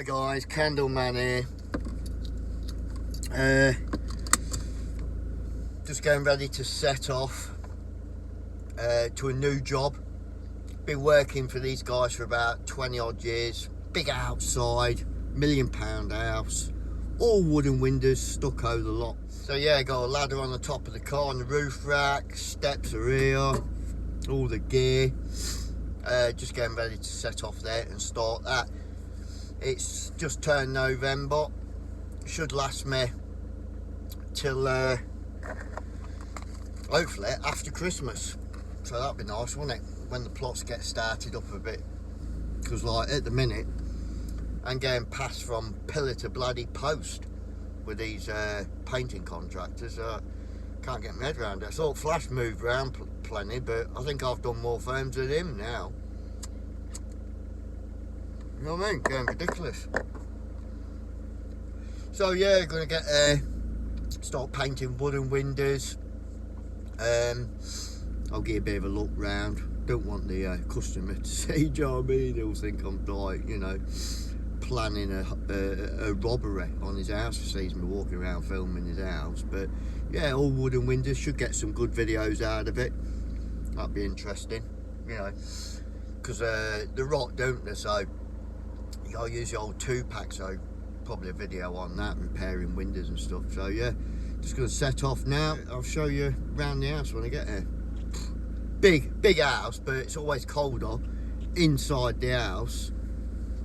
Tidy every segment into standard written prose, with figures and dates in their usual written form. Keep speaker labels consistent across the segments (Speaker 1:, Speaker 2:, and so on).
Speaker 1: Hi guys, Candleman here. Just getting ready to set off to a new job. Been working for these guys for about 20 odd years. Big outside, £1 million house, all wooden windows, stucco the lot. So yeah, got a ladder on the top of the car and the roof rack, steps are here, all the gear. Just getting ready to set off there and start that. It's just turned November, should last me till hopefully after Christmas. So that'd be nice, wouldn't it, when the plots get started up a bit, because like at the minute I'm getting passed from pillar to bloody post with these painting contractors. Can't get my head around it. I thought Flash moved around plenty, but I think I've done more films than him now. You know what I mean? Getting ridiculous. So yeah, gonna get start painting wooden windows. I'll get a bit of a look round. Don't want the customer to see, do you know what I mean? They'll think I'm like, you know, planning a robbery on his house. He sees me walking around filming his house. But yeah, all wooden windows. Should get some good videos out of it. That'd be interesting, you know, because the rot, don't they? So you gotta use the old 2-pack. So probably a video on that, repairing windows and stuff. So yeah, just gonna set off now. I'll show you around the house when I get there. Big house, but it's always colder inside the house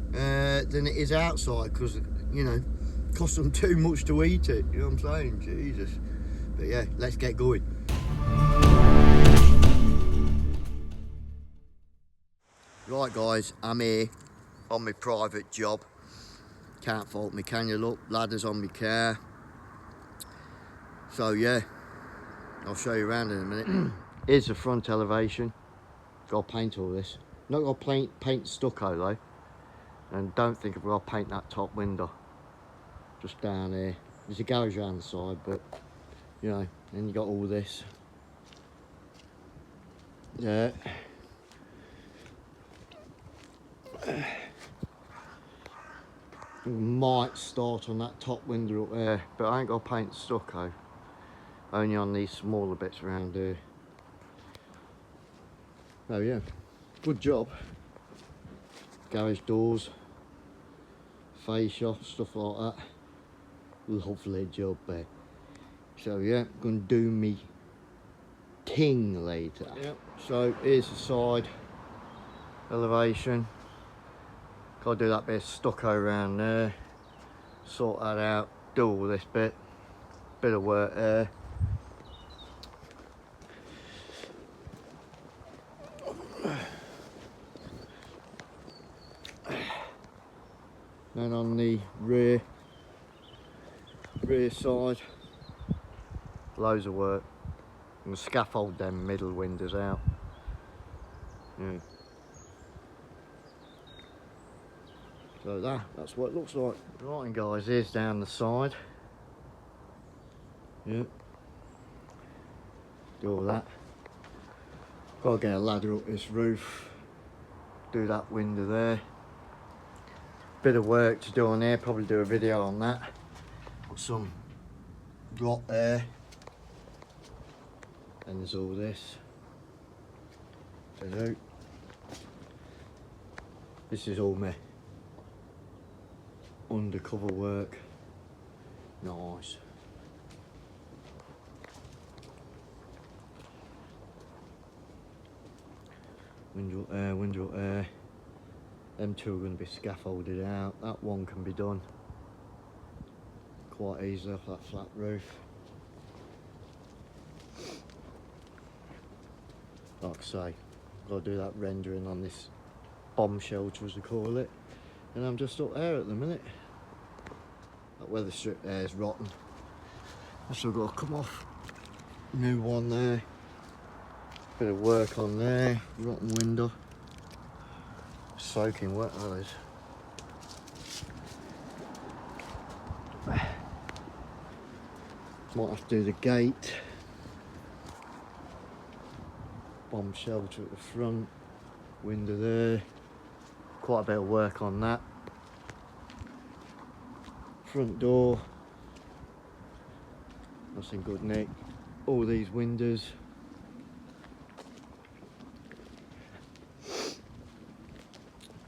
Speaker 1: than it is outside, because, you know, it costs them too much to eat it, you know what I'm saying? Jesus. But yeah, let's get going. Right guys, I'm here on my private job. Can't fault me, can you? Look, ladders on my car. So yeah, I'll show you around in a minute. Here's the front elevation. Got to paint all this. Not got to paint stucco though. And don't think I've got to paint that top window. Just down here. There's a garage around the side, but you know, then you got all this. Yeah. Might start on that top window up there, but I ain't got to paint stucco. Only on these smaller bits around here. Oh yeah, good job. Garage doors, fascia, stuff like that. Lovely job there. So yeah, gonna do me ting later. Yep. So here's the side elevation. Gotta do that bit of stucco around there, sort that out, do all this bit of work there. Then on the rear side, loads of work. I'm gonna scaffold them middle windows out. Yeah. So that's what it looks like. Right, and guys, here's down the side. Yeah. Do all that. Gotta get a ladder up this roof. Do that window there. Bit of work to do on there, probably do a video on that. Got some rot there. And there's all this to do. This is all my undercover work. Nice. Window up there, window up there. Them two are going to be scaffolded out. That one can be done quite easily off that flat roof. Like I say, got to do that rendering on this bomb shelter, as we call it. And I'm just up there at the minute. That weather strip there is rotten. I've still got to come off. New one there. Bit of work on there. Rotten window. Soaking wet those. Might have to do the gate. Bomb shelter at the front. Window there. Quite a bit of work on that. front door, that's in good nick. All these windows,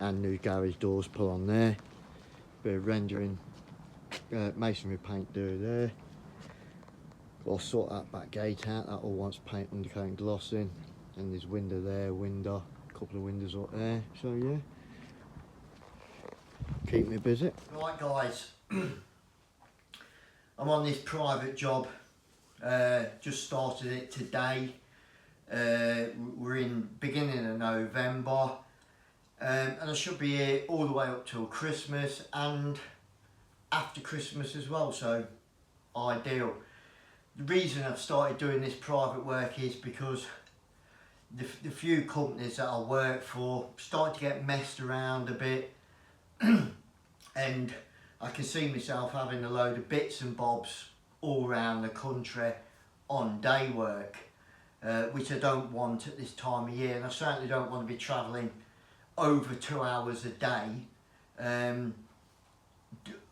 Speaker 1: and new garage doors put on there. Bit of rendering, masonry paint do there. I'll sort that back gate out, that all wants paint, undercoat and gloss in. And there's window there, window, a couple of windows up there, so yeah. Keep me busy. Right guys, I'm on this private job, just started it today. We're in beginning of November, and I should be here all the way up till Christmas and after Christmas as well, so ideal. The reason I've started doing this private work is because the few companies that I work for start to get messed around a bit and I can see myself having a load of bits and bobs all around the country on day work, which I don't want at this time of year, and I certainly don't want to be travelling over 2 hours a day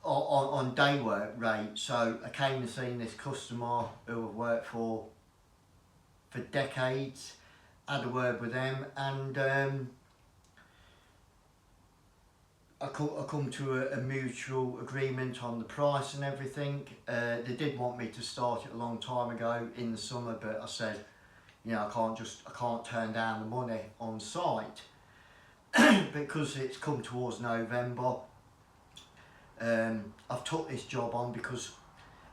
Speaker 1: on day work rate. So I came and seen this customer who I've worked for decades, had a word with them, and I come to a mutual agreement on the price and everything. They did want me to start it a long time ago in the summer, but I said, you know, I can't turn down the money on site because it's come towards November. I've took this job on because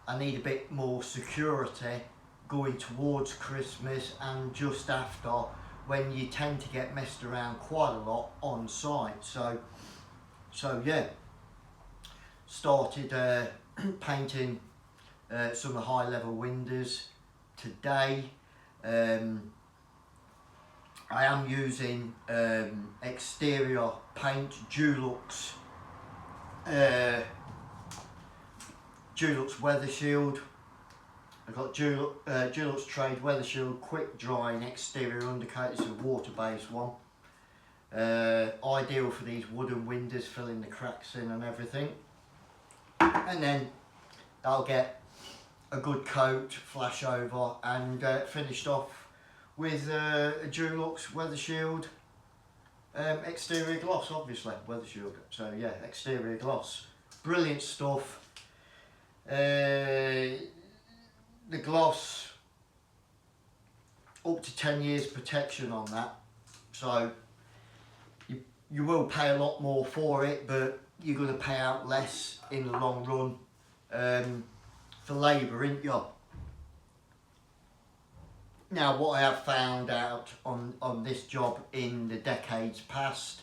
Speaker 1: I need a bit more security going towards Christmas and just after, when you tend to get messed around quite a lot on site. So yeah, started painting some of the high level windows today. I am using exterior paint, Dulux Weather Shield. I've got Dulux Trade Weather Shield Quick Drying Exterior Undercoat. It's a water-based one. Ideal for these wooden windows, filling the cracks in and everything. And then I'll get a good coat, flash over, and finished off with a Dulux Weather Shield exterior gloss, obviously, Weather Shield. So yeah, exterior gloss. Brilliant stuff. The gloss, up to 10 years protection on that. So you will pay a lot more for it, but you're going to pay out less in the long run for labour, ain't you? Now, what I have found out on this job in the decades past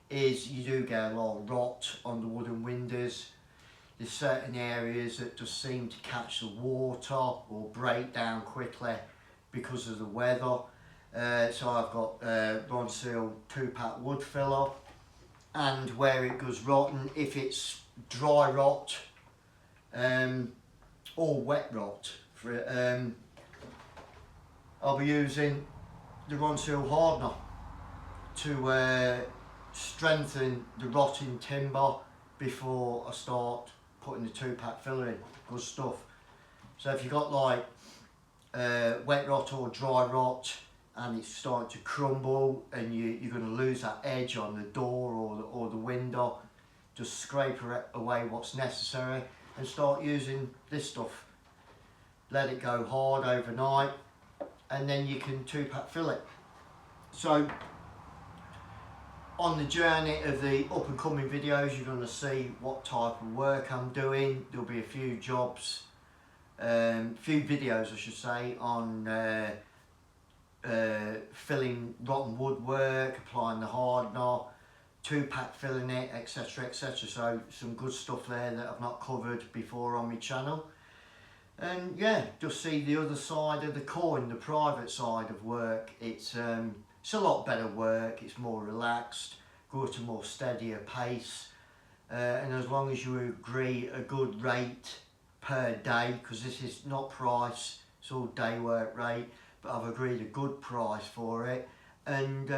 Speaker 1: is you do get a lot of rot on the wooden windows. There's certain areas that just seem to catch the water or break down quickly because of the weather. So I've got Ronseal 2-pack wood filler, and where it goes rotten, if it's dry rot or wet rot, I'll be using the Ronseal hardener to strengthen the rotting timber before I start putting the 2-pack filler in. Good stuff. So if you've got like wet rot or dry rot and it's starting to crumble and you're going to lose that edge on the door or the window, just scrape away what's necessary and start using this stuff. Let it go hard overnight, and then you can 2-pack fill it. So on the journey of the up and coming videos, you're going to see what type of work I'm doing. There'll be a few jobs, few videos I should say, on filling rotten woodwork, applying the hardener, 2-pack filling it, etc, etc. So some good stuff there that I've not covered before on my channel. And yeah, just see the other side of the coin, the private side of work. It's a lot better work, it's more relaxed, go at a more steadier pace, and as long as you agree a good rate per day, because this is not price, it's all day work rate, but I've agreed a good price for it, and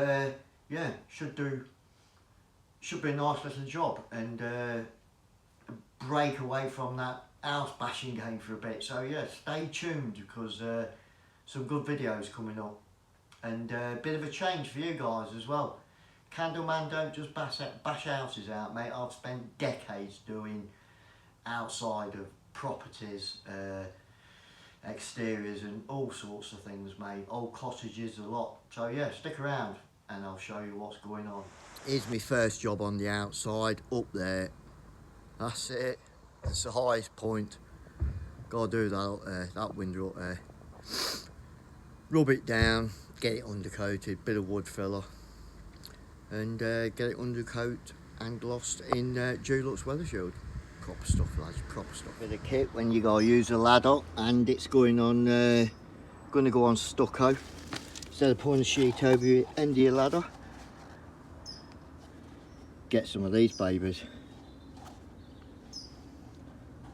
Speaker 1: yeah, should be a nice little job, and break away from that house bashing game for a bit. So yeah, stay tuned because some good videos coming up, and a bit of a change for you guys as well. Candleman don't just bash houses out, mate. I've spent decades doing outside of properties, exteriors and all sorts of things, mate. Old cottages, a lot. So yeah, stick around and I'll show you what's going on. Here's my first job on the outside, up there. That's it. It's the highest point. Gotta do that up there, that window up there. Rub it down, get it undercoated, bit of wood filler, and get it undercoat and glossed in Dulux Weather Shield. Proper stuff, lads, proper stuff. Bit of kit when you gotta use a ladder, and it's going on, gonna go on stucco. Instead of putting a sheet over the end of your ladder, get some of these babies.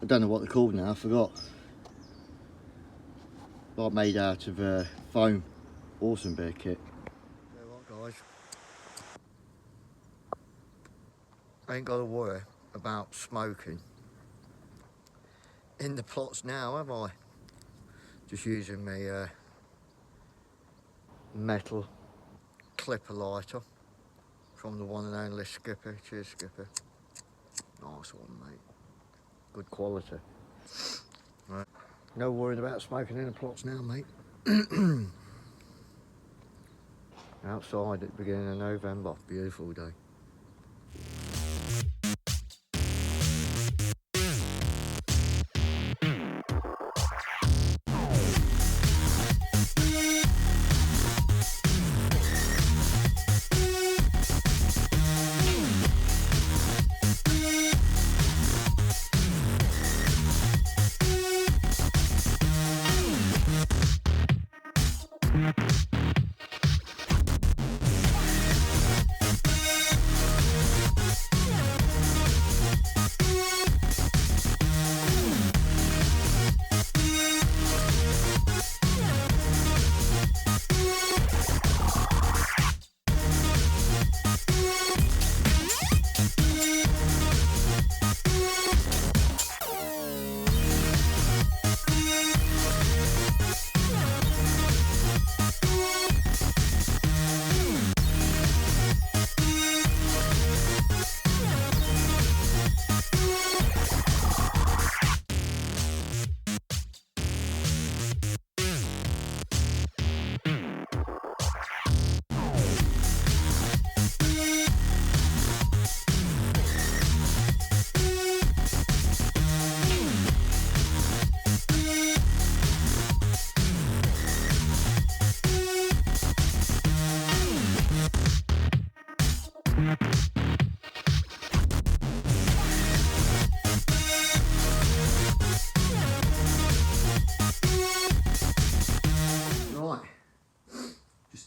Speaker 1: I don't know what they're called now, I forgot. Like made out of foam. Awesome bit of kit. You know what, guys? I ain't got to worry about smoking in the plots now, have I? Just using my metal clipper lighter from the one and only Skipper. Cheers, Skipper. Nice one, mate. Good quality. Right. No worrying about smoking in the plots now, mate. Outside at the beginning of November. Beautiful day.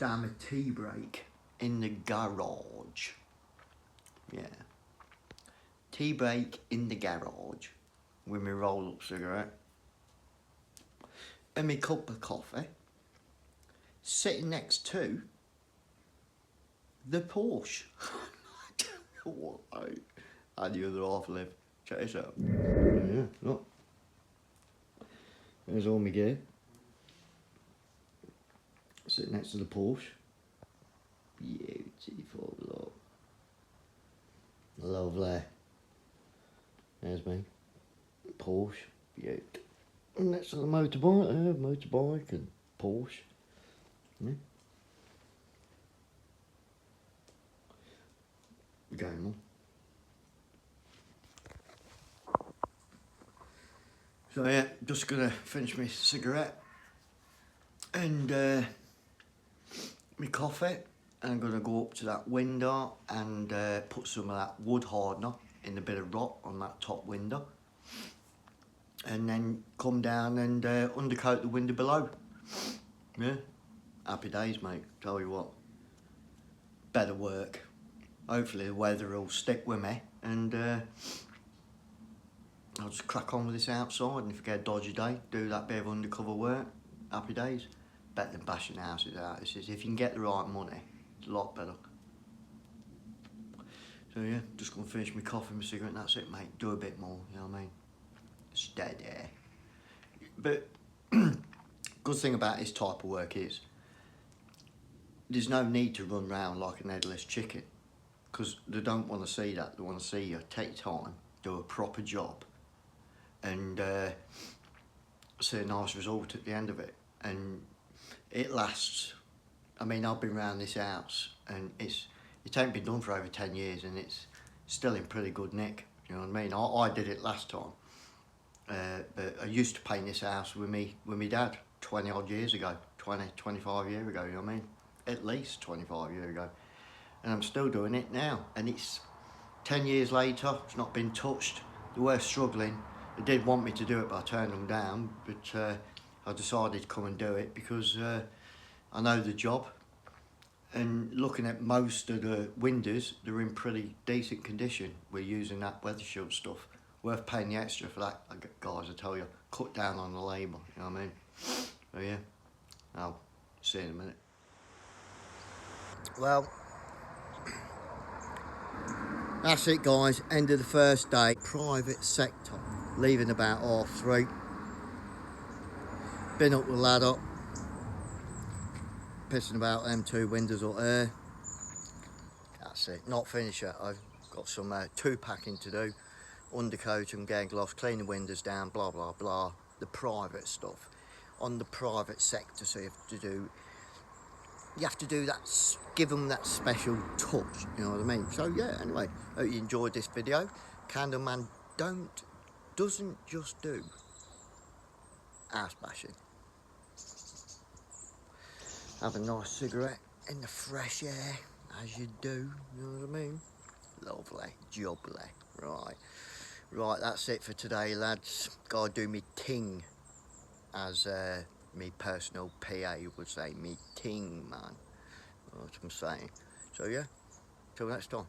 Speaker 1: Down a tea break in the garage. Yeah. Tea break in the garage with my roll up cigarette and my cup of coffee sitting next to the Porsche. I don't know what how the other half live. Check this out. Yeah, look. There's all my gear. Sitting next to the Porsche. Beautiful, look. Lovely. There's me. Porsche. Beautiful. And next to the motorbike, motorbike and Porsche. Yeah. We're going on. So yeah, just gonna finish my cigarette and my coffee, and I'm going to go up to that window and put some of that wood hardener in a bit of rot on that top window, and then come down and undercoat the window below. Yeah, happy days, mate, tell you what. Better work. Hopefully the weather will stick with me, and I'll just crack on with this outside, and if I get a dodgy day, do that bit of undercover work. Happy days. Better than bashing houses out. This is, if you can get the right money, it's a lot better. So yeah, just gonna finish my coffee, my cigarette, and that's it, mate. Do a bit more, you know what I mean? Steady. But good thing about this type of work is there's no need to run round like an headless chicken, because they don't want to see that. They want to see you take time, do a proper job, and see a nice result at the end of it. And it lasts. I mean, I've been around this house and it ain't been done for over 10 years and it's still in pretty good nick, you know what I mean? I did it last time, but I used to paint this house with me dad 20 odd years ago, 25 years ago, you know what I mean? At least 25 years ago. And I'm still doing it now, and it's 10 years later, it's not been touched. They were struggling. They did want me to do it, but I turned them down, but I decided to come and do it because I know the job, and looking at most of the windows, they're in pretty decent condition. We're using that weather shield stuff. Worth paying the extra for that, guys, I tell you. Cut down on the labour, you know what I mean? So yeah, I'll see you in a minute. Well, that's it, guys. End of the first day. Private sector. Leaving about 3:30. Been up the ladder. Pissing about them 2 windows up there. That's it. Not finished yet. I've got some 2 packing to do. Undercoat and gang gloss, clean the windows down, blah blah blah. The private stuff on the private sector. So you have to do that. Give them that special touch. You know what I mean? So yeah. Anyway, hope you enjoyed this video. Candleman doesn't just do ass bashing. Have a nice cigarette in the fresh air, as you do, you know what I mean? Lovely, jubbly, right, that's it for today, lads. Gotta do me ting, as me personal PA would say, me ting, man. That's what I'm saying. So yeah, till next time.